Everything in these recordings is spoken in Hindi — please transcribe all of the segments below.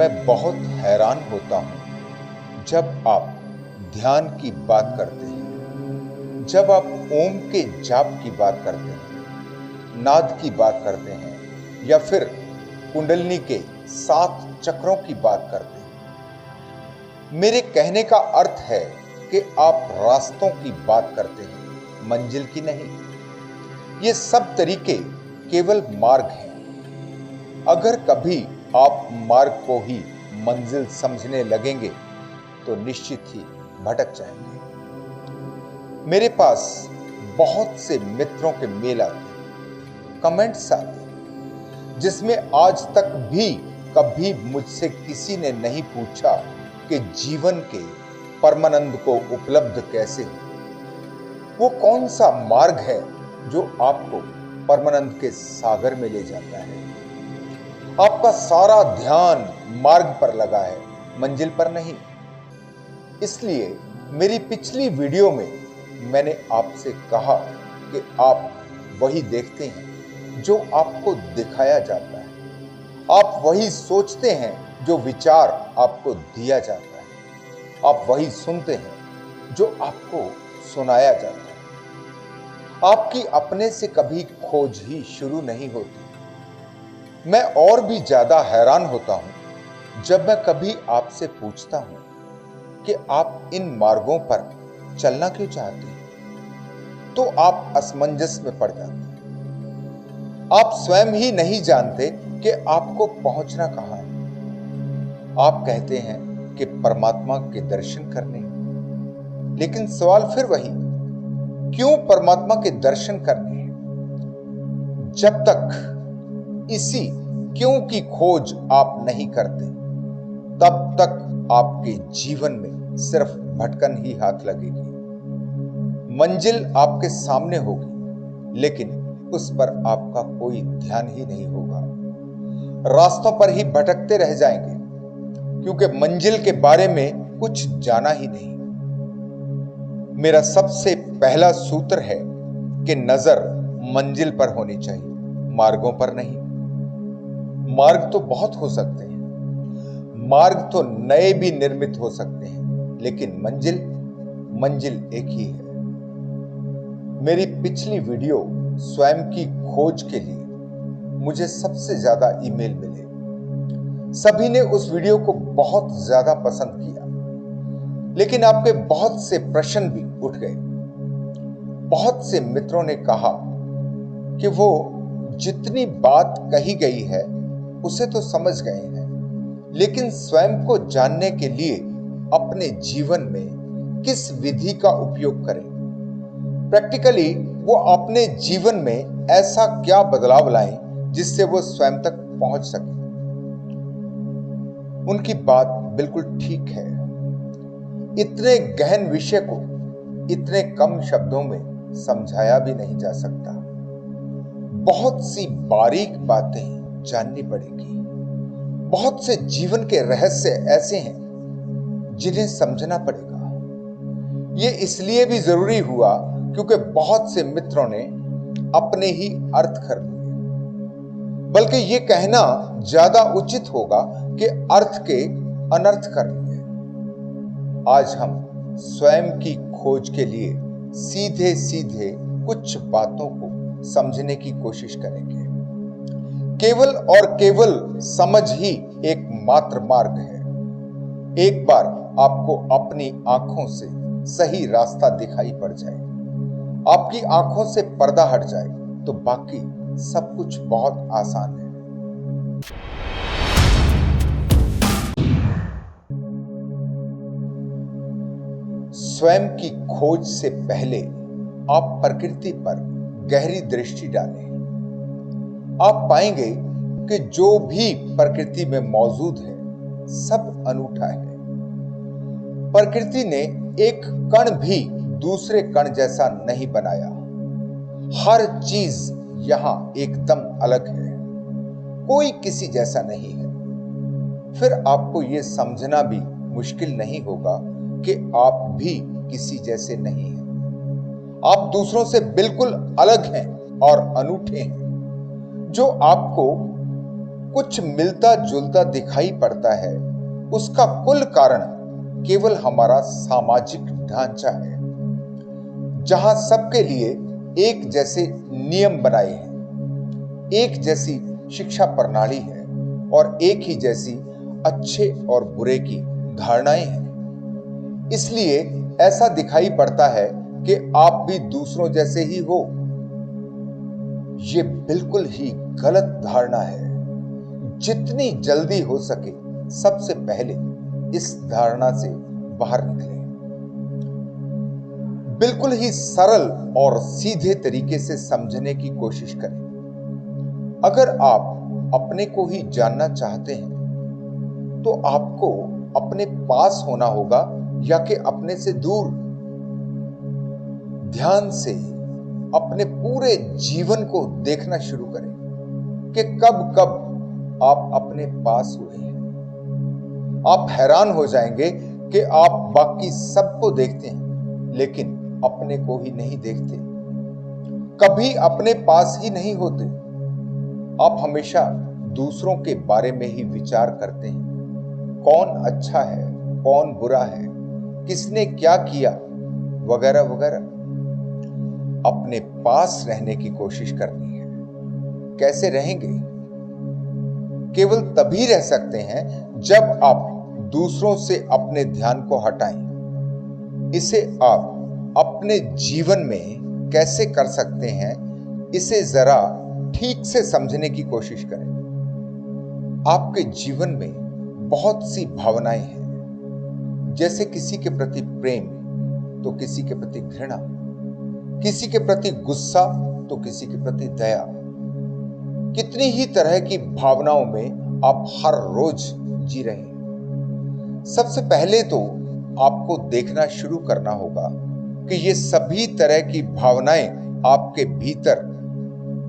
मैं बहुत हैरान होता हूँ जब आप ध्यान की बात करते हैं, जब आप ओम के जाप की बात करते हैं, नाद की बात करते हैं या फिर कुंडलिनी के 7 चक्रों की बात करते हैं। मेरे कहने का अर्थ है कि आप रास्तों की बात करते हैं, मंजिल की नहीं। ये सब तरीके केवल मार्ग हैं। अगर कभी आप मार्ग को ही मंजिल समझने लगेंगे तो निश्चित ही भटक जाएंगे। मेरे पास बहुत से मित्रों के मेल आते, कमेंट्स आते, जिसमें आज तक भी कभी मुझसे किसी ने नहीं पूछा कि जीवन के परमानंद को उपलब्ध कैसे हो। वो कौन सा मार्ग है जो आपको परमानंद के सागर में ले जाता है। आपका सारा ध्यान मार्ग पर लगा है, मंजिल पर नहीं। इसलिए मेरी पिछली वीडियो में मैंने आपसे कहा कि आप वही देखते हैं जो आपको दिखाया जाता है, आप वही सोचते हैं जो विचार आपको दिया जाता है, आप वही सुनते हैं जो आपको सुनाया जाता है। आपकी अपने से कभी खोज ही शुरू नहीं होती। मैं और भी ज्यादा हैरान होता हूं जब मैं कभी आपसे पूछता हूं कि आप इन मार्गों पर चलना क्यों चाहते हैं, तो आप असमंजस में पड़ जाते हैं। आप स्वयं ही नहीं जानते कि आपको पहुंचना कहां है। आप कहते हैं कि परमात्मा के दर्शन करने, लेकिन सवाल फिर वही, क्यों परमात्मा के दर्शन करने हैं? जब तक इसी क्यों की खोज आप नहीं करते, तब तक आपके जीवन में सिर्फ भटकन ही हाथ लगेगी। मंजिल आपके सामने होगी, लेकिन उस पर आपका कोई ध्यान ही नहीं होगा। रास्तों पर ही भटकते रह जाएंगे, क्योंकि मंजिल के बारे में कुछ जाना ही नहीं। मेरा सबसे पहला सूत्र है कि नजर मंजिल पर होनी चाहिए, मार्गों पर नहीं। मार्ग तो बहुत हो सकते हैं, मार्ग तो नए भी निर्मित हो सकते हैं, लेकिन मंजिल एक ही है। मेरी पिछली वीडियो स्वयं की खोज के लिए मुझे सबसे ज्यादा ईमेल मिले। सभी ने उस वीडियो को बहुत ज्यादा पसंद किया, लेकिन आपके बहुत से प्रश्न भी उठ गए। बहुत से मित्रों ने कहा कि वो जितनी बात कही गई है उसे तो समझ गए हैं, लेकिन स्वयं को जानने के लिए अपने जीवन में किस विधि का उपयोग करें। प्रैक्टिकली वो अपने जीवन में ऐसा क्या बदलाव लाएं जिससे वो स्वयं तक पहुंच सके। उनकी बात बिल्कुल ठीक है। इतने गहन विषय को इतने कम शब्दों में समझाया भी नहीं जा सकता। बहुत सी बारीक बातें जाननी पड़ेगी। बहुत से जीवन के रहस्य ऐसे हैं जिन्हें समझना पड़ेगा। ये इसलिए भी जरूरी हुआ क्योंकि बहुत से मित्रों ने अपने ही अर्थ कर लिए। बल्कि ये कहना ज्यादा उचित होगा कि अर्थ के अनर्थ कर लिए। आज हम स्वयं की खोज के लिए सीधे सीधे कुछ बातों को समझने की कोशिश करेंगे। केवल और केवल समझ ही एकमात्र मार्ग है। एक बार आपको अपनी आंखों से सही रास्ता दिखाई पड़ जाए, आपकी आंखों से पर्दा हट जाए, तो बाकी सब कुछ बहुत आसान है। स्वयं की खोज से पहले आप प्रकृति पर गहरी दृष्टि डालें। आप पाएंगे कि जो भी प्रकृति में मौजूद है सब अनूठा है। प्रकृति ने एक कण भी दूसरे कण जैसा नहीं बनाया। हर चीज यहां एकदम अलग है, कोई किसी जैसा नहीं है। फिर आपको यह समझना भी मुश्किल नहीं होगा कि आप भी किसी जैसे नहीं हैं। आप दूसरों से बिल्कुल अलग हैं और अनूठे हैं। जो आपको कुछ मिलता जुलता दिखाई पड़ता है, उसका कुल कारण केवल हमारा सामाजिक ढांचा है, जहां सबके लिए एक जैसे नियम बनाए हैं, एक जैसी शिक्षा प्रणाली है और एक ही जैसी अच्छे और बुरे की धारणाएं हैं। इसलिए ऐसा दिखाई पड़ता है कि आप भी दूसरों जैसे ही हो। ये बिल्कुल ही गलत धारणा है। जितनी जल्दी हो सके सबसे पहले इस धारणा से बाहर निकलें। बिल्कुल ही सरल और सीधे तरीके से समझने की कोशिश करें। अगर आप अपने को ही जानना चाहते हैं तो आपको अपने पास होना होगा या कि अपने से दूर। ध्यान से अपने पूरे जीवन को देखना शुरू करें कि कब कब आप अपने पास हुए हैं। आप हैरान हो जाएंगे कि आप बाकी सबको देखते हैं लेकिन अपने को ही नहीं देखते, कभी अपने पास ही नहीं होते। आप हमेशा दूसरों के बारे में ही विचार करते हैं, कौन अच्छा है, कौन बुरा है, किसने क्या किया, वगैरह वगैरह। अपने पास रहने की कोशिश करनी है। कैसे रहेंगे? केवल तभी रह सकते हैं जब आप दूसरों से अपने ध्यान को हटाएं। इसे आप अपने जीवन में कैसे कर सकते हैं, इसे जरा ठीक से समझने की कोशिश करें। आपके जीवन में बहुत सी भावनाएं हैं, जैसे किसी के प्रति प्रेम तो किसी के प्रति घृणा, किसी के प्रति गुस्सा तो किसी के प्रति दया। कितनी ही तरह की भावनाओं में आप हर रोज जी रहे हैं। सबसे पहले तो आपको देखना शुरू करना होगा कि ये सभी तरह की भावनाएं आपके भीतर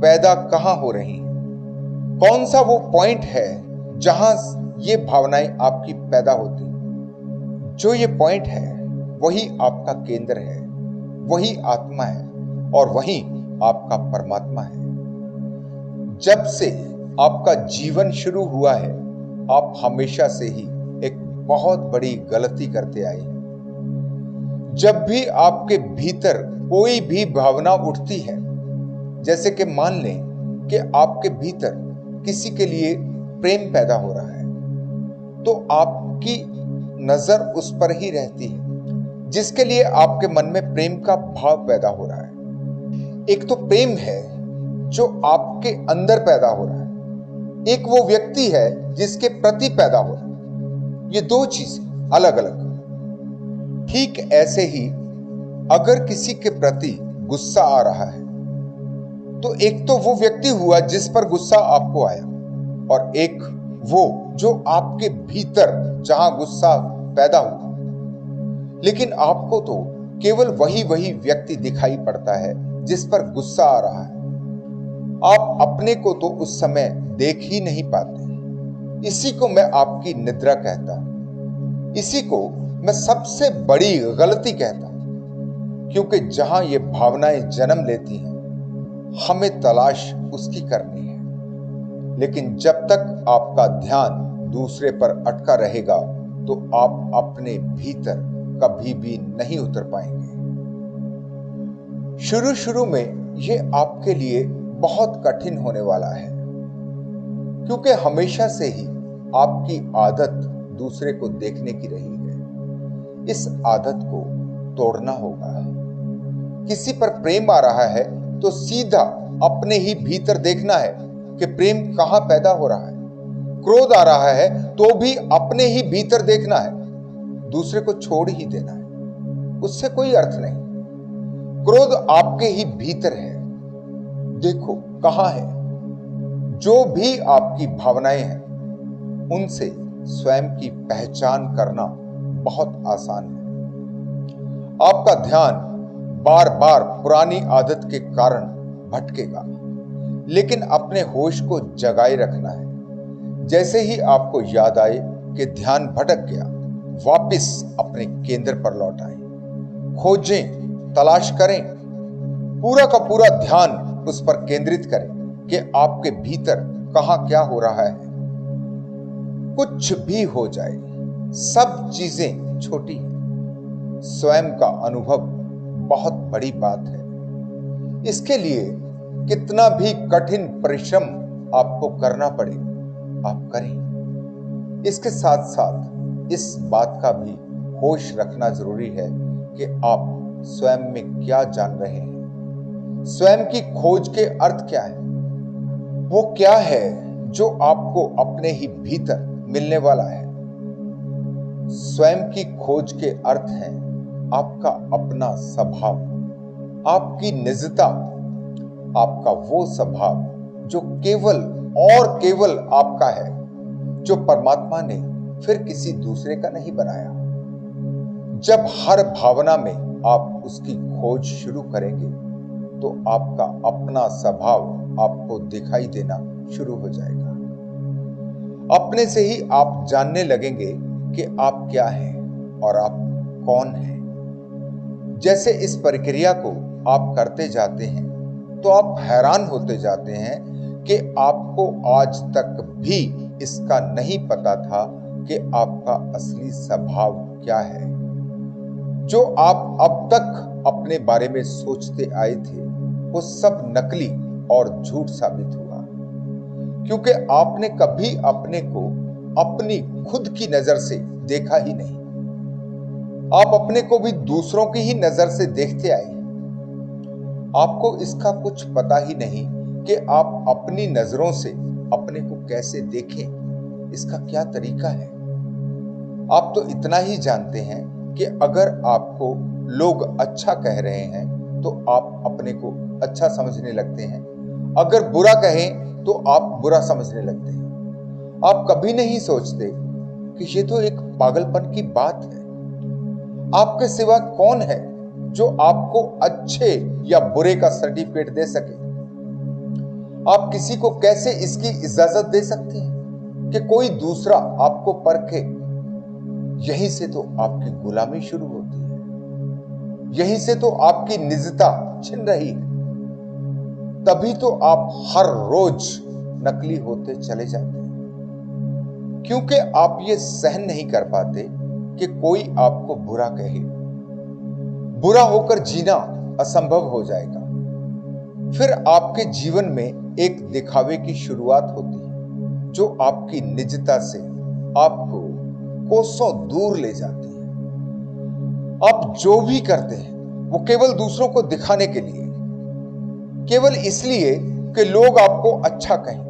पैदा कहां हो रही हैं। कौन सा वो पॉइंट है जहां ये भावनाएं आपकी पैदा होती हैं। जो ये पॉइंट है वही आपका केंद्र है, वही आत्मा है और वही आपका परमात्मा है। जब से आपका जीवन शुरू हुआ है, आप हमेशा से ही एक बहुत बड़ी गलती करते आए हैं। जब भी आपके भीतर कोई भी भावना उठती है, जैसे कि मान लें कि आपके भीतर किसी के लिए प्रेम पैदा हो रहा है, तो आपकी नजर उस पर ही रहती है जिसके लिए आपके मन में प्रेम का भाव पैदा हो रहा है। एक तो प्रेम है जो आपके अंदर पैदा हो रहा है, एक वो व्यक्ति है जिसके प्रति पैदा हो रहा है। ये दो चीजें अलग अलग। ठीक ऐसे ही अगर किसी के प्रति गुस्सा आ रहा है तो एक तो वो व्यक्ति हुआ जिस पर गुस्सा आपको आया, और एक वो जो आपके भीतर जहां गुस्सा पैदा हुआ। लेकिन आपको तो केवल वही व्यक्ति दिखाई पड़ता है जिस पर गुस्सा आ रहा है। आप अपने को तो उस समय देख ही नहीं पाते। इसी को मैं आपकी निद्रा कहता हूं। इसी को मैं सबसे बड़ी गलती कहता हूं, क्योंकि जहां ये भावनाएं जन्म लेती हैं, हमें तलाश उसकी करनी है। लेकिन जब तक आपका ध्यान दूसरे पर अटका रहेगा तो आप अपने भीतर कभी भी नहीं उतर पाएंगे। शुरू में ये आपके लिए बहुत कठिन होने वाला है, क्योंकि हमेशा से ही आपकी आदत दूसरे को देखने की रही है। इस आदत को तोड़ना होगा। किसी पर प्रेम आ रहा है तो सीधा अपने ही भीतर देखना है कि प्रेम कहां पैदा हो रहा है। क्रोध आ रहा है तो भी अपने ही भीतर देखना है, दूसरे को छोड़ ही देना है, उससे कोई अर्थ नहीं। क्रोध आपके ही भीतर है, देखो कहां है। जो भी आपकी भावनाएं हैं उनसे स्वयं की पहचान करना बहुत आसान है। आपका ध्यान बार बार पुरानी आदत के कारण भटकेगा, लेकिन अपने होश को जगाए रखना है। जैसे ही आपको याद आए कि ध्यान भटक गया, वापस अपने केंद्र पर लौट आए। खोजें, तलाश करें, पूरा का पूरा ध्यान उस पर केंद्रित करें कि आपके भीतर कहां क्या हो रहा है। कुछ भी हो जाए, सब चीजें छोटी हैं। स्वयं का अनुभव बहुत बड़ी बात है। इसके लिए कितना भी कठिन परिश्रम आपको करना पड़े, आप करें। इसके साथ साथ इस बात का भी होश रखना जरूरी है कि आप स्वयं में क्या जान रहे हैं। स्वयं की खोज के अर्थ क्या है? वो क्या है जो आपको अपने ही भीतर मिलने वाला है? स्वयं की खोज के अर्थ है आपका अपना स्वभाव, आपकी निजता, आपका वो स्वभाव जो केवल और केवल आपका है, जो परमात्मा ने फिर किसी दूसरे का नहीं बनाया। जब हर भावना में आप उसकी खोज शुरू करेंगे तो आपका अपना स्वभाव आपको दिखाई देना शुरू हो जाएगा। अपने से ही आप जानने लगेंगे कि आप क्या हैं और आप कौन हैं। जैसे इस प्रक्रिया को आप करते जाते हैं तो आप हैरान होते जाते हैं कि आपको आज तक भी इसका नहीं पता था कि आपका असली स्वभाव क्या है। जो आप अब तक अपने बारे में सोचते आए थे वो सब नकली और झूठ साबित हुआ, क्योंकि आपने कभी अपने को अपनी खुद की नजर से देखा ही नहीं। आप अपने को भी दूसरों की ही नजर से देखते आए। आपको इसका कुछ पता ही नहीं कि आप अपनी नजरों से अपने को कैसे देखें, इसका क्या तरीका है। आप तो इतना ही जानते हैं कि अगर आपको लोग अच्छा कह रहे हैं तो आप अपने को अच्छा समझने लगते हैं, अगर बुरा कहें तो आप बुरा समझने लगते हैं। आप कभी नहीं सोचते कि ये तो एक पागलपन की बात है। आपके सिवा कौन है जो आपको अच्छे या बुरे का सर्टिफिकेट दे सके? आप किसी को कैसे इसकी इजाजत दे सकते हैं कि कोई दूसरा आपको परखे? यहीं से तो आपकी गुलामी शुरू होती है, यहीं से तो आपकी निजता छिन रही है। तभी तो आप हर रोज नकली होते चले जाते हैं, क्योंकि आप ये सहन नहीं कर पाते कि कोई आपको बुरा कहे। बुरा होकर जीना असंभव हो जाएगा। फिर आपके जीवन में एक दिखावे की शुरुआत होती है जो आपकी निजता से आपको कोसों दूर ले जाती है। आप जो भी करते हैं वो केवल दूसरों को दिखाने के लिए, केवल इसलिए कि लोग आपको अच्छा कहें।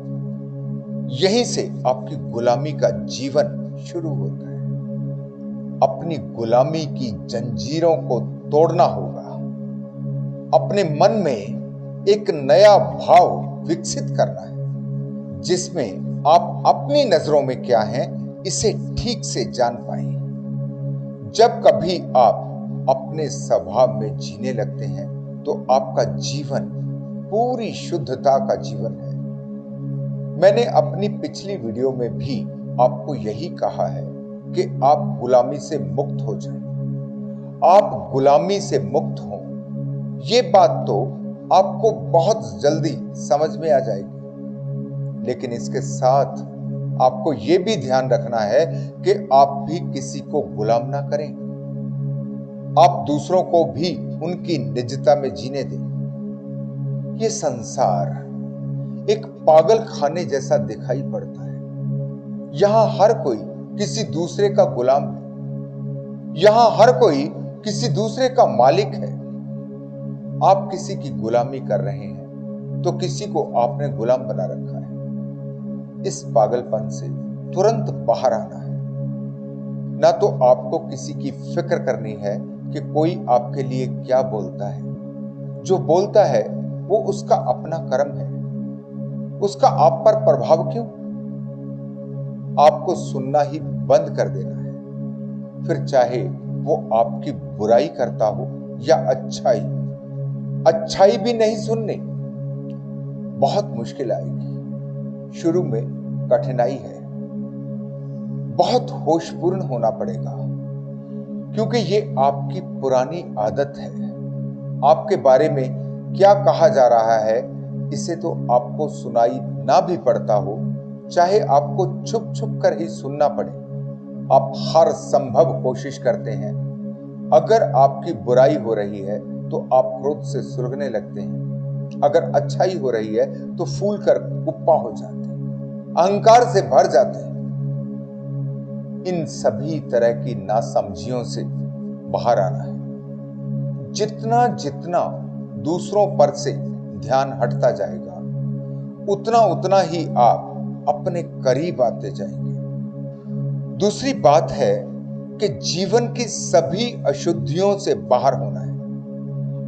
यहीं से आपकी गुलामी का जीवन शुरू होता है। अपनी गुलामी की जंजीरों को तोड़ना होगा। अपने मन में एक नया भाव विकसित करना है जिसमें आप अपनी नजरों में क्या हैं इसे ठीक से जान पाए। जब कभी आप अपने स्वभाव में जीने लगते हैं तो आपका जीवन पूरी शुद्धता का जीवन है। मैंने अपनी पिछली वीडियो में भी आपको यही कहा है कि आप गुलामी से मुक्त हो जाएं। आप गुलामी से मुक्त हों, ये बात तो आपको बहुत जल्दी समझ में आ जाएगी। लेकिन इसके साथ आपको यह भी ध्यान रखना है कि आप भी किसी को गुलाम ना करें। आप दूसरों को भी उनकी निजता में जीने दें। ये संसार एक पागल खाने जैसा दिखाई पड़ता है। यहां हर कोई किसी दूसरे का गुलाम है। यहां हर कोई किसी दूसरे का मालिक है। आप किसी की गुलामी कर रहे हैं तो किसी को आपने गुलाम बना रखा है। इस पागलपन से तुरंत बाहर आना है। ना तो आपको किसी की फिक्र करनी है कि कोई आपके लिए क्या बोलता है। जो बोलता है वो उसका अपना कर्म है, उसका आप पर प्रभाव क्यों? आपको सुनना ही बंद कर देना है। फिर चाहे वो आपकी बुराई करता हो या अच्छाई, अच्छाई भी नहीं सुननी। बहुत मुश्किल आएगी, शुरू में कठिनाई है। बहुत होशपूर्ण होना पड़ेगा, क्योंकि ये आपकी पुरानी आदत है। आपके बारे में क्या कहा जा रहा है इसे तो आपको सुनाई ना भी पड़ता हो चाहे आपको छुप छुप कर ही सुनना पड़े, आप हर संभव कोशिश करते हैं। अगर आपकी बुराई हो रही है तो आप क्रोध से सुलगने लगते हैं। अगर अच्छाई हो रही है तो फूल कर कुप्पा हो जाते हैं, अहंकार से भर जाते हैं। इन सभी तरह की नासमझियों से बाहर आना है। जितना जितना दूसरों पर से ध्यान हटता जाएगा, उतना उतना ही आप अपने करीब आते जाएंगे। दूसरी बात है कि जीवन की सभी अशुद्धियों से बाहर होना है।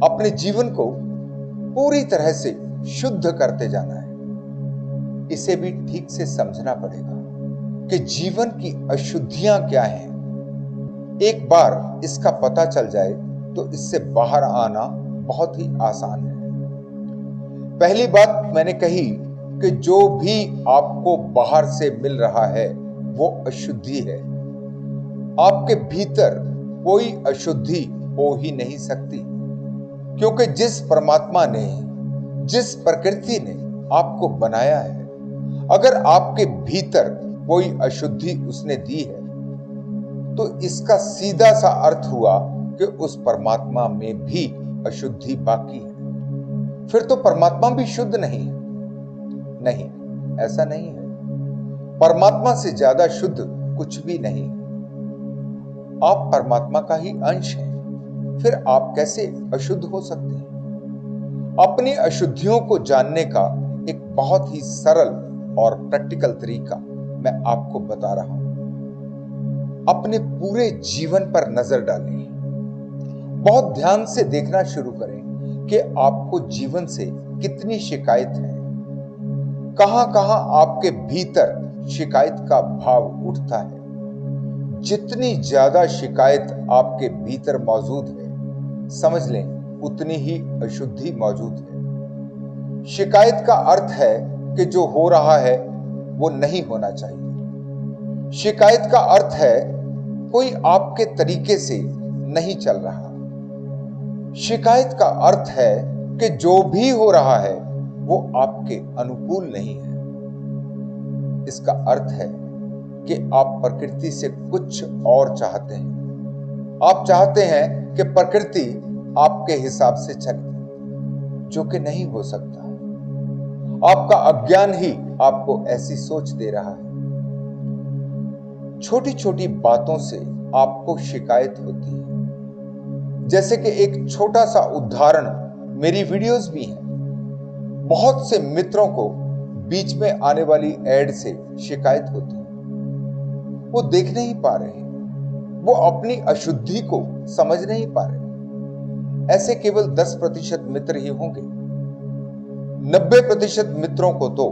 अपने जीवन को पूरी तरह से शुद्ध करते जाना है। इसे भी ठीक से समझना पड़ेगा कि जीवन की अशुद्धियां क्या हैं। एक बार इसका पता चल जाए तो इससे बाहर आना बहुत ही आसान है। पहली बात मैंने कही कि जो भी आपको बाहर से मिल रहा है वो अशुद्धि है। आपके भीतर कोई अशुद्धि हो ही नहीं सकती, क्योंकि जिस परमात्मा ने, जिस प्रकृति ने आपको बनाया है, अगर आपके भीतर कोई अशुद्धि उसने दी है तो इसका सीधा सा अर्थ हुआ कि उस परमात्मा में भी अशुद्धि बाकी है। फिर तो परमात्मा भी शुद्ध नहीं है। नहीं, ऐसा नहीं है। परमात्मा से ज्यादा शुद्ध कुछ भी नहीं है। आप परमात्मा का ही अंश हैं, फिर आप कैसे अशुद्ध हो सकते हैं? अपनी अशुद्धियों को जानने का एक बहुत ही सरल और प्रैक्टिकल तरीका मैं आपको बता रहा हूं। अपने पूरे जीवन पर नजर डालें। बहुत ध्यान से देखना शुरू करें कि आपको जीवन से कितनी शिकायत है। कहां कहां आपके भीतर शिकायत का भाव उठता है। जितनी ज्यादा शिकायत आपके भीतर मौजूद है, समझ लें उतनी ही अशुद्धि मौजूद है। शिकायत का अर्थ है कि जो हो रहा है वो नहीं होना चाहिए। शिकायत का अर्थ है कोई आपके तरीके से नहीं चल रहा। शिकायत का अर्थ है कि जो भी हो रहा है वो आपके अनुकूल नहीं है। इसका अर्थ है कि आप प्रकृति से कुछ और चाहते हैं। आप चाहते हैं कि प्रकृति आपके हिसाब से चले, जो कि नहीं हो सकता। आपका अज्ञान ही आपको ऐसी सोच दे रहा है। छोटी छोटी बातों से आपको शिकायत होती है। जैसे कि एक छोटा सा उदाहरण, मेरी वीडियोस भी हैं। बहुत से मित्रों को बीच में आने वाली एड से शिकायत होती है। वो देख नहीं पा रहे, वो अपनी अशुद्धि को समझ नहीं पा रहे। ऐसे केवल 10% मित्र ही होंगे। 90% मित्रों को तो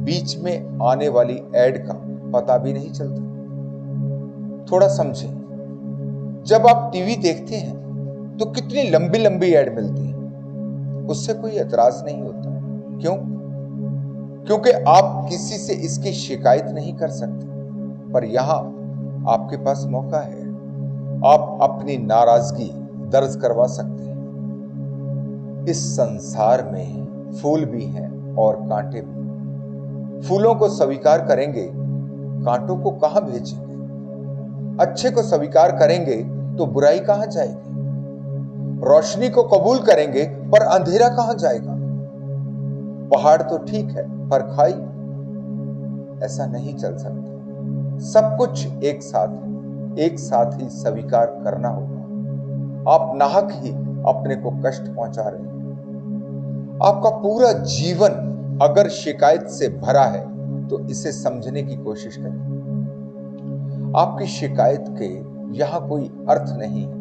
बीच में आने वाली एड का पता भी नहीं चलता। थोड़ा समझें, जब आप टीवी देखते हैं तो कितनी लंबी लंबी ऐड मिलती है, उससे कोई एतराज नहीं होता। क्यों? क्योंकि आप किसी से इसकी शिकायत नहीं कर सकते। पर यहां आपके पास मौका है, आप अपनी नाराजगी दर्ज करवा सकते हैं। इस संसार में फूल भी हैं और कांटे भी। फूलों को स्वीकार करेंगे, कांटों को कहां भेजेंगे? अच्छे को स्वीकार करेंगे तो बुराई कहां जाएगी? रोशनी को कबूल करेंगे पर अंधेरा कहां जाएगा? पहाड़ तो ठीक है पर खाई, ऐसा नहीं चल सकता। सब कुछ एक साथ है, एक साथ ही स्वीकार करना होगा। आप नाहक ही अपने को कष्ट पहुंचा रहे हैं। आपका पूरा जीवन अगर शिकायत से भरा है तो इसे समझने की कोशिश करें। आपकी शिकायत के यहां कोई अर्थ नहीं है।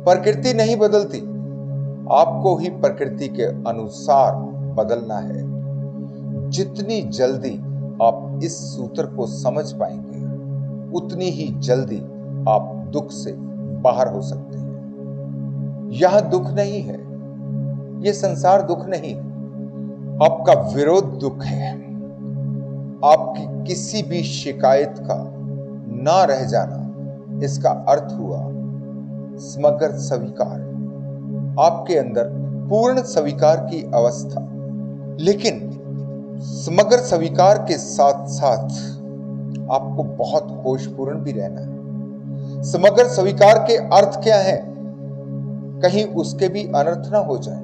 प्रकृति नहीं बदलती, आपको ही प्रकृति के अनुसार बदलना है। जितनी जल्दी आप इस सूत्र को समझ पाएंगे, उतनी ही जल्दी आप दुख से बाहर हो सकते हैं। यह दुख नहीं है, यह संसार दुख नहीं है, आपका विरोध दुख है। आपकी किसी भी शिकायत का ना रह जाना, इसका अर्थ हुआ समग्र स्वीकार, आपके अंदर पूर्ण स्वीकार की अवस्था। लेकिन समग्र स्वीकार के साथ साथ आपको बहुत होशपूर्ण भी रहना है। समग्र स्वीकार के अर्थ क्या है? कहीं उसके भी अनर्थ ना हो जाए।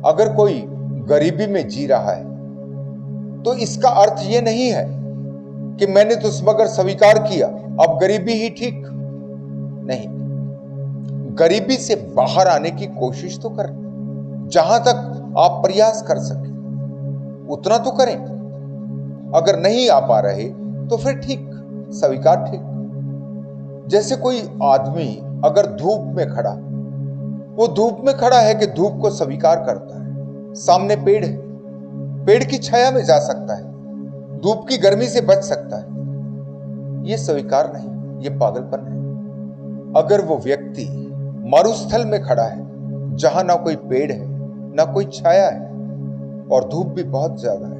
अगर कोई गरीबी में जी रहा है तो इसका अर्थ यह नहीं है कि मैंने तो समग्र स्वीकार किया, अब गरीबी ही ठीक। नहीं, गरीबी से बाहर आने की कोशिश तो करें। जहां तक आप प्रयास कर सके उतना तो करें। अगर नहीं आ पा रहे तो फिर ठीक, स्वीकार ठीक। जैसे कोई आदमी अगर धूप में खड़ा, वो धूप में खड़ा है कि धूप को स्वीकार करता है। सामने पेड़ है, पेड़ की छाया में जा सकता है, धूप की गर्मी से बच सकता है। ये स्वीकार नहीं, ये पागलपन है। अगर वो व्यक्ति मरुस्थल में खड़ा है जहां ना कोई पेड़ है ना कोई छाया है और धूप भी बहुत ज्यादा है,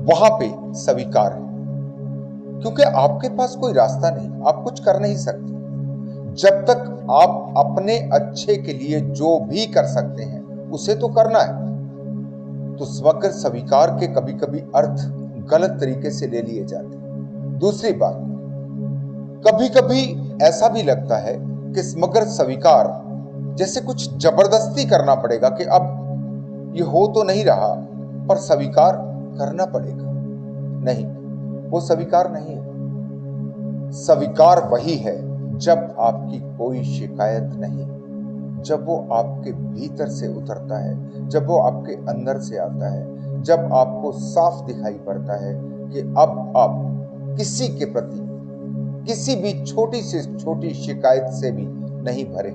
वहां पे स्वीकार है, क्योंकि आपके पास कोई रास्ता नहीं, आप कुछ कर नहीं सकते। जब तक आप अपने अच्छे के लिए जो भी कर सकते हैं उसे तो करना है। तो समग्र स्वीकार के कभी कभी अर्थ गलत तरीके से ले लिए जाते हैं। दूसरी बात, कभी कभी ऐसा भी लगता है कि समग्र स्वीकार जैसे कुछ जबरदस्ती करना पड़ेगा कि अब ये हो तो नहीं रहा पर स्वीकार करना पड़ेगा। नहीं, वो स्वीकार नहीं है। स्वीकार वही है जब आपकी कोई शिकायत नहीं, जब वो आपके भीतर से उतरता है, जब वो आपके अंदर से आता है, जब आपको साफ दिखाई पड़ता है कि अब आप किसी के प्रति किसी भी छोटी से छोटी शिकायत से भी नहीं भरे।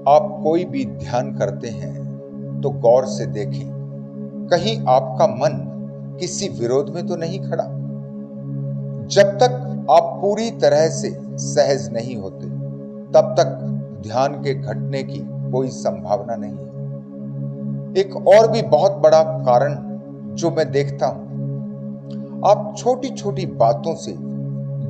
आप कोई भी ध्यान करते हैं तो गौर से देखें, कहीं आपका मन किसी विरोध में तो नहीं खड़ा। जब तक आप पूरी तरह से सहज नहीं होते तब तक ध्यान के घटने की कोई संभावना नहीं है। एक और भी बहुत बड़ा कारण जो मैं देखता हूं, आप छोटी छोटी बातों से,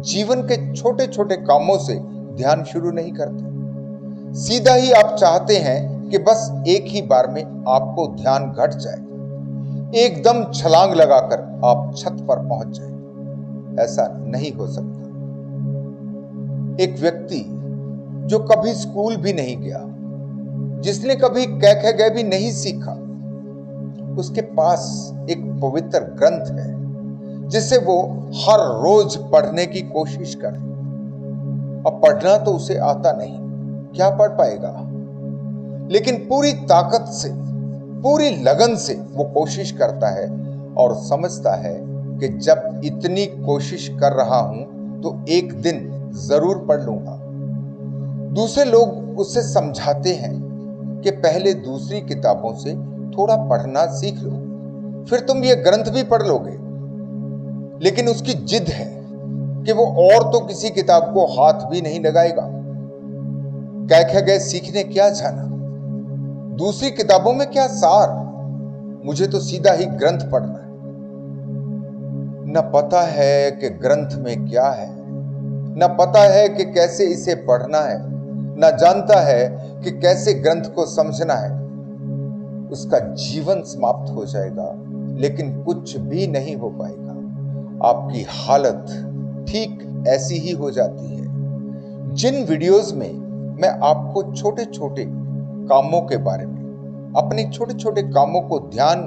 जीवन के छोटे छोटे कामों से ध्यान शुरू नहीं करते। सीधा ही आप चाहते हैं कि बस एक ही बार में आपको ध्यान घट जाए, एकदम छलांग लगाकर आप छत पर पहुंच जाए। ऐसा नहीं हो सकता। एक व्यक्ति जो कभी स्कूल भी नहीं गया, जिसने कभी क ख ग भी नहीं सीखा, उसके पास एक पवित्र ग्रंथ है जिसे वो हर रोज पढ़ने की कोशिश करे। अब पढ़ना तो उसे आता नहीं, क्या पढ़ पाएगा, लेकिन पूरी ताकत से, पूरी लगन से वो कोशिश करता है और समझता है कि जब इतनी कोशिश कर रहा हूं तो एक दिन जरूर पढ़ लूंगा। दूसरे लोग उससे समझाते हैं कि पहले दूसरी किताबों से थोड़ा पढ़ना सीख लो, फिर तुम ये ग्रंथ भी पढ़ लोगे। लेकिन उसकी जिद है कि वो और तो किसी किताब को हाथ भी नहीं लगाएगा। कह ख गए सीखने क्या जाना, दूसरी किताबों में क्या सार, मुझे तो सीधा ही ग्रंथ पढ़ना है। न पता है कि ग्रंथ में क्या है, न पता है कि कैसे इसे पढ़ना है, न जानता है कि कैसे ग्रंथ को समझना है। उसका जीवन समाप्त हो जाएगा लेकिन कुछ भी नहीं हो पाएगा। आपकी हालत ठीक ऐसी ही हो जाती है। जिन वीडियोस में मैं आपको छोटे छोटे कामों के बारे में, अपने छोटे छोटे कामों को ध्यान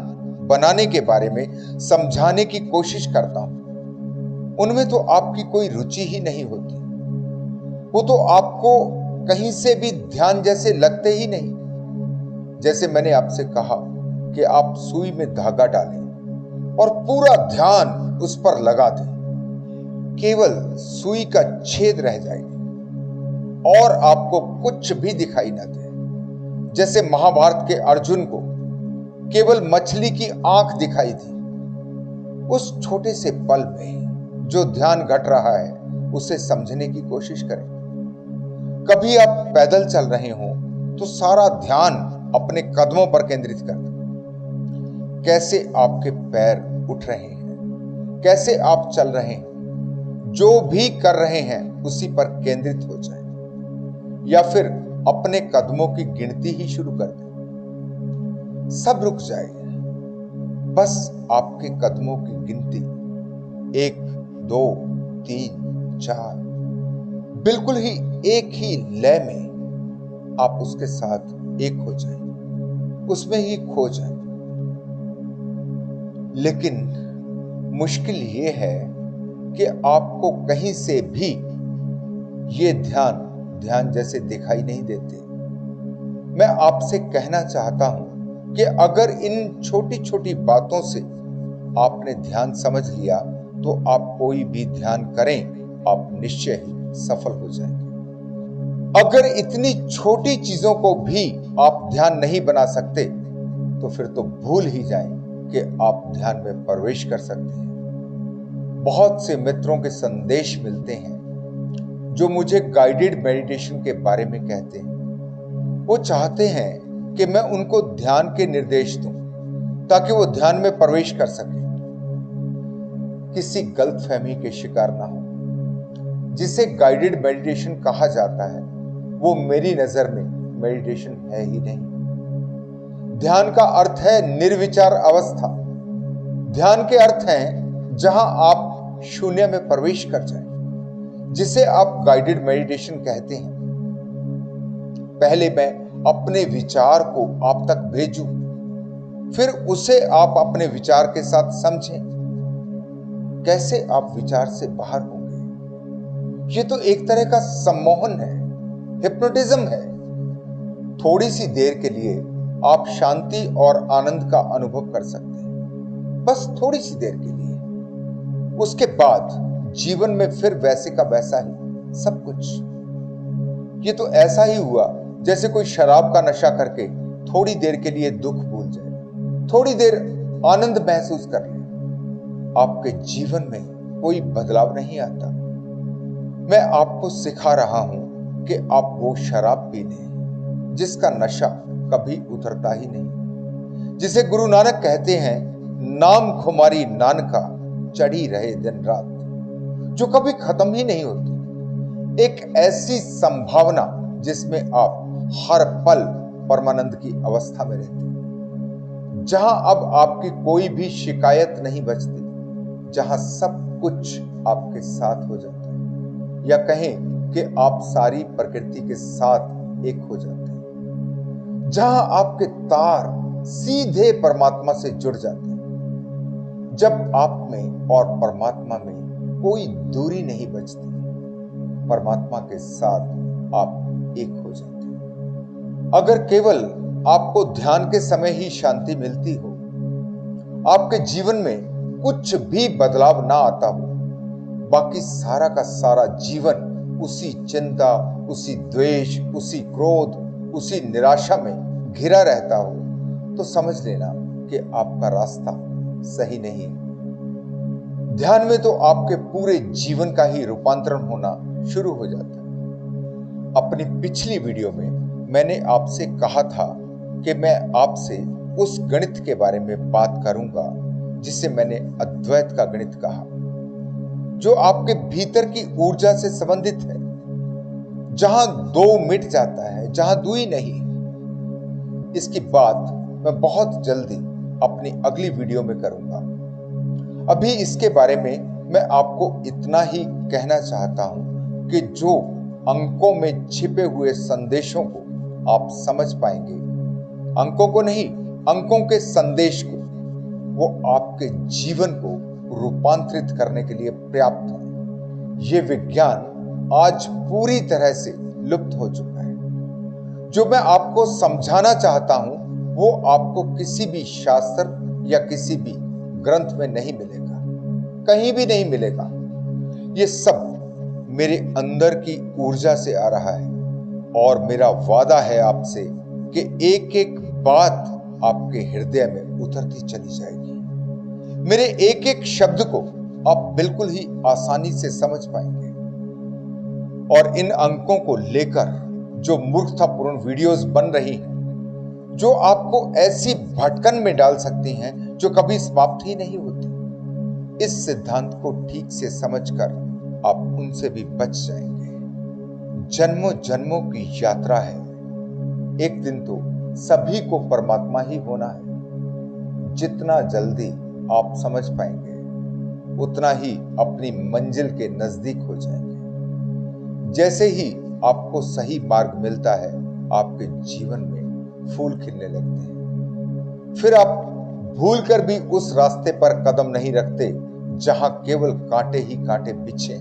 बनाने के बारे में समझाने की कोशिश करता हूं, उनमें तो आपकी कोई रुचि ही नहीं होती। वो तो आपको कहीं से भी ध्यान जैसे लगते ही नहीं। जैसे मैंने आपसे कहा कि आप सुई में धागा डालें और पूरा ध्यान उस पर लगा दें, केवल सुई का छेद रह जाएगी और आपको कुछ भी दिखाई ना दे। जैसे महाभारत के अर्जुन को केवल मछली की आंख दिखाई थी। उस छोटे से पल में जो ध्यान घट रहा है उसे समझने की कोशिश करें। कभी आप पैदल चल रहे हो तो सारा ध्यान अपने कदमों पर केंद्रित कर दें। कैसे आपके पैर उठ रहे हैं, कैसे आप चल रहे हैं, जो भी कर रहे हैं उसी पर केंद्रित हो जाए, या फिर अपने कदमों की गिनती ही शुरू कर दें। सब रुक जाए, बस आपके कदमों की गिनती 1, 2, 3, 4, बिल्कुल ही एक ही लय में आप उसके साथ एक हो जाएं, उसमें ही खो जाएं। लेकिन मुश्किल ये है कि आपको कहीं से भी ये ध्यान जैसे दिखाई नहीं देते। मैं आपसे कहना चाहता हूं कि अगर इन छोटी छोटी बातों से आपने ध्यान समझ लिया तो आप कोई भी ध्यान करें, आप निश्चय ही सफल हो जाएंगे। अगर इतनी छोटी चीजों को भी आप ध्यान नहीं बना सकते तो फिर तो भूल ही जाएं कि आप ध्यान में प्रवेश कर सकते हैं। बहुत से मित्रों के संदेश मिलते हैं जो मुझे गाइडेड मेडिटेशन के बारे में कहते हैं। वो चाहते हैं कि मैं उनको ध्यान के निर्देश दूं ताकि वो ध्यान में प्रवेश कर सके, किसी गलतफहमी के शिकार ना हो। जिसे गाइडेड मेडिटेशन कहा जाता है वो मेरी नजर में मेडिटेशन है ही नहीं। ध्यान का अर्थ है निर्विचार अवस्था। ध्यान के अर्थ है जहां आप शून्य में प्रवेश कर जाएं, जिसे आप गाइडेड मेडिटेशन कहते हैं। पहले मैं अपने विचार को आप तक भेजूं, फिर उसे आप अपने विचार के साथ समझें। कैसे आप विचार से बाहर होंगे? ये तो एक तरह का सम्मोहन है, हिप्नोटिज्म है। थोड़ी सी देर के लिए आप शांति और आनंद का अनुभव कर सकते हैं, बस थोड़ी सी देर के लिए। उसके बाद जीवन में फिर वैसे का वैसा ही सब कुछ। ये तो ऐसा ही हुआ जैसे कोई शराब का नशा करके थोड़ी देर के लिए दुख भूल जाए, थोड़ी देर आनंद महसूस कर ले। आपके जीवन में कोई बदलाव नहीं आता। मैं आपको सिखा रहा हूं कि आप वो शराब पी लें जिसका नशा कभी उतरता ही नहीं, जिसे गुरु नानक कहते हैं नाम खुमारी नानका चढ़ी रहे दिन रात, जो कभी खत्म ही नहीं होती। एक ऐसी संभावना जिसमें आप हर पल परमानंद की अवस्था में रहते हैं, जहां अब आपकी कोई भी शिकायत नहीं बचती, जहां सब कुछ आपके साथ हो जाता है, या कहें कि आप सारी प्रकृति के साथ एक हो जाते हैं, जहां आपके तार सीधे परमात्मा से जुड़ जाते हैं, जब आप में और परमात्मा में कोई दूरी नहीं बचती, परमात्मा के साथ आप एक हो जाते हैं। अगर केवल आपको ध्यान के समय ही शांति मिलती हो, आपके जीवन में कुछ भी बदलाव ना आता हो, बाकी सारा का सारा जीवन उसी चिंता, उसी द्वेष, उसी क्रोध, उसी निराशा में घिरा रहता हो, तो समझ लेना कि आपका रास्ता सही नहीं है। ध्यान में तो आपके पूरे जीवन का ही रूपांतरण होना शुरू हो जाता है। अपनी पिछली वीडियो में मैंने आपसे कहा था कि मैं आपसे उस गणित के बारे में बात करूंगा जिसे मैंने अद्वैत का गणित कहा, जो आपके भीतर की ऊर्जा से संबंधित है। जहां दो मिट जाता है, जहां दुई नहीं। इसकी बात मैं बहुत जल्दी अपनी अगली वीडियो में करूंगा। अभी इसके बारे में मैं आपको इतना ही कहना चाहता हूं कि जो अंकों में छिपे हुए संदेशों को आप समझ पाएंगे, अंकों को नहीं, अंकों के संदेश को, वो आपके जीवन को रूपांतरित करने के लिए पर्याप्त है। ये विज्ञान आज पूरी तरह से लुप्त हो चुका है। जो मैं आपको समझाना चाहता हूं वो आपको किसी भी शास्त्र या किसी भी ग्रंथ में नहीं मिलेगा, कहीं भी नहीं मिलेगा। ये सब मेरे अंदर की ऊर्जा से आ रहा है और मेरा वादा है आपसे कि एक एक बात आपके हृदय में उतरती चली जाएगी। मेरे एक एक शब्द को आप बिल्कुल ही आसानी से समझ पाएंगे। और इन अंकों को लेकर जो मूर्खतापूर्ण वीडियोस बन रही हैं, जो आपको ऐसी भटकन में डाल सकती हैं जो कभी समाप्त ही नहीं होती, इस सिद्धांत को ठीक से समझकर आप उनसे भी बच जाएंगे। जन्मों जन्मों की यात्रा है, एक दिन तो सभी को परमात्मा ही होना है। जितना जल्दी आप समझ पाएंगे, उतना ही अपनी मंजिल के नजदीक हो जाएंगे। जैसे ही आपको सही मार्ग मिलता है, आपके जीवन में फूल खिलने लगते हैं। फिर आप भूल कर भी उस रास्ते पर कदम नहीं रखते जहां केवल कांटे ही कांटे बिछे।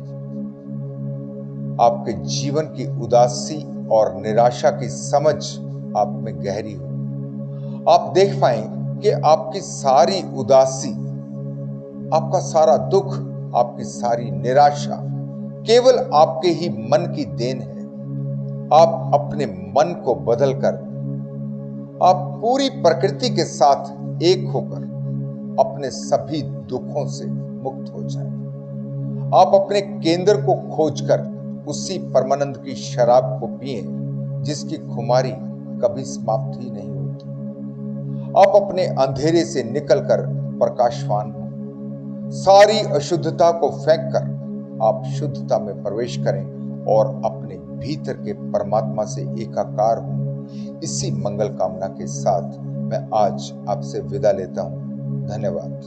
आपके जीवन की उदासी और निराशा की समझ आप में गहरी हो। आप देख पाए कि आपकी सारी उदासी, आपका सारा दुख, आपकी सारी निराशा केवल आपके ही मन की देन है। आप अपने मन को बदलकर, आप पूरी प्रकृति के साथ एक होकर अपने सभी दुखों से मुक्त हो जाएं। आप अपने केंद्र को खोजकर उसी परमानंद की शराब को पिए जिसकी खुमारी कभी समाप्त ही नहीं होती। आप अपने अंधेरे से निकलकर प्रकाशवान हो। सारी अशुद्धता को फेंक कर आप शुद्धता में प्रवेश करें और अपने भीतर के परमात्मा से एकाकार हो। इसी मंगल कामना के साथ मैं आज आपसे विदा लेता हूं। धन्यवाद।